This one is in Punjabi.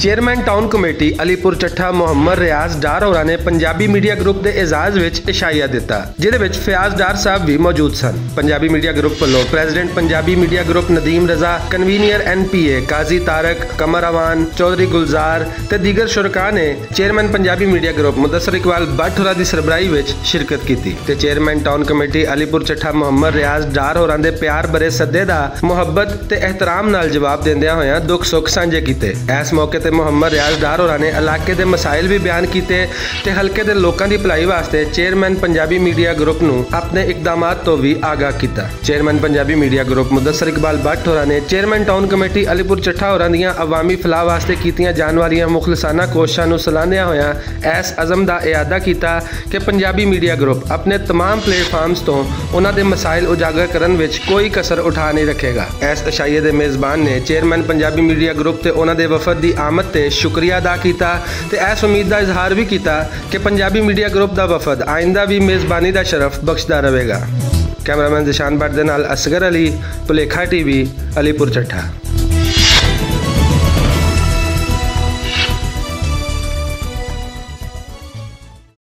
Chairman town committee Alipur Chattha Muhammad Riaz Dar ਹੋਰਾਂ ਨੇ ਪੰਜਾਬੀ ਮੀਡੀਆ ਗਰੁੱਪ ਦੇ ਇਜਾਜ਼ ਵਿੱਚ ਇਸ਼ਾਇਆ ਦਿੱਤਾ, ਜਿਹਦੇ ਵਿੱਚ ਫਿਆਜ਼ ਡਾਰ ਸਾਹਿਬ ਵੀ ਮੌਜੂਦ ਸਨ। ਪੰਜਾਬੀ ਮੀਡੀਆ ਗਰੁੱਪ ਵੱਲੋਂ president Punjabi media group Nadeem Raza, convener NPA Qazi Tariq, Qamar Awan, Chaudhry Gulzar ਤੇ ਦੀਗਰ ਸ਼ੁਰਕਾ ਨੇ chairman Punjabi media group Mudassar Iqbal Bhatt ਹੋਰਾਂ ਦੀ ਸਰਬਰਾਹੀ ਵਿੱਚ ਸ਼ਿਰਕਤ ਕੀਤੀ ਤੇ chairman town committee Alipur Chattha Muhammad Riaz Dar ਹੋਰਾਂ ਦੇ ਪਿਆਰ ਭਰੇ ਸੱਦੇ ਦਾ ਮੁਹੱਬਤ ਤੇ ਇਹਤਰਾਮ ਨਾਲ ਜਵਾਬ ਦਿੰਦਿਆਂ ਹੋਇਆਂ ਦੁੱਖ ਸੁੱਖ ਸਾਂਝੇ ਕੀਤੇ। ਇਸ ਮੌਕੇ ਤੇ ਮੁਹੰਮਦ ਰਿਆਜ਼ ਡਾਰ ਹੋਰਾਂ ਨੇ ਇਲਾਕੇ ਦੇ ਮਸਾਇਲ ਵੀ ਬਿਆਨ ਕੀਤੇ ਤੇ ਹਲਕੇ ਦੇ ਲੋਕਾਂ ਦੀ ਭਲਾਈ ਵਾਸਤੇ ਚੇਅਰਮੈਨ ਪੰਜਾਬੀ ਮੀਡੀਆ ਗਰੁੱਪ ਨੂੰ ਆਪਣੇ ਇਕਦਾਮਾਤ ਤੋਂ ਵੀ ਆਗਾਹ ਕੀਤਾ। Chairman Punjabi media group Mudassar Iqbal Bhatt ਹੋਰਾਂ ਨੇ chairman town committee Alipur Chattha ਹੋਰਾਂ ਦੀਆਂ ਅਵਾਮੀ ਫਲਾਹ ਵਾਸਤੇ ਕੀਤੀਆਂ ਜਾਣ ਵਾਲੀਆਂ ਮੁਖਲਸਾਨਾ ਕੋਸ਼ਿਸ਼ਾਂ ਨੂੰ ਸਲਾਹੁੰਦਿਆਂ ਹੋਇਆਂ ਇਸ ਅਜ਼ਮ ਦਾ ਇਆਦਾ ਕੀਤਾ ਕਿ ਪੰਜਾਬੀ ਮੀਡੀਆ ਗਰੁੱਪ ਆਪਣੇ तमाम ਪਲੇਟਫਾਰਮਸ ਤੋਂ ਉਹਨਾਂ ਦੇ ਮਸਾਇਲ ਉਜਾਗਰ ਕਰਨ ਵਿੱਚ ਕੋਈ ਕਸਰ ਉਠਾ ਨਹੀਂ ਰੱਖੇਗਾ। ਇਸ ਇਸ਼ਾਈਏ ਦੇ ਮੇਜ਼ਬਾਨ ਨੇ ਚੇਅਰਮੈਨ ਪੰਜਾਬੀ ਮੀਡੀਆ ਗਰੁੱਪ ਤੇ ਉਹਨਾਂ ਦੇ ਵਫਦ ਦੀ ਆਮਦ ਤੇ ਸ਼ੁਕਰੀਆ ਅਦਾ ਕੀਤਾ ਤੇ ਇਸ ਉਮੀਦ ਦਾ ਇਜ਼ਹਾਰ ਵੀ ਕੀਤਾ ਕਿ ਪੰਜਾਬੀ ਮੀਡੀਆ ਗਰੁੱਪ ਦਾ ਵਫਦ ਆਇੰਦਾ ਵੀ ਮੇਜ਼ਬਾਨੀ ਦਾ ਸ਼ਰਫ ਬਖਸ਼ਦਾ ਰਹੇਗਾ। ਕੈਮਰਾਮੈਨ ਜ਼ਿਸ਼ਾਨ ਭੱਟ ਦੇ ਨਾਲ ਅਸਗਰ ਅਲੀ, ਭੁਲੇਖਾ TV, ਅਲੀਪੁਰ ਚੱਠਾ।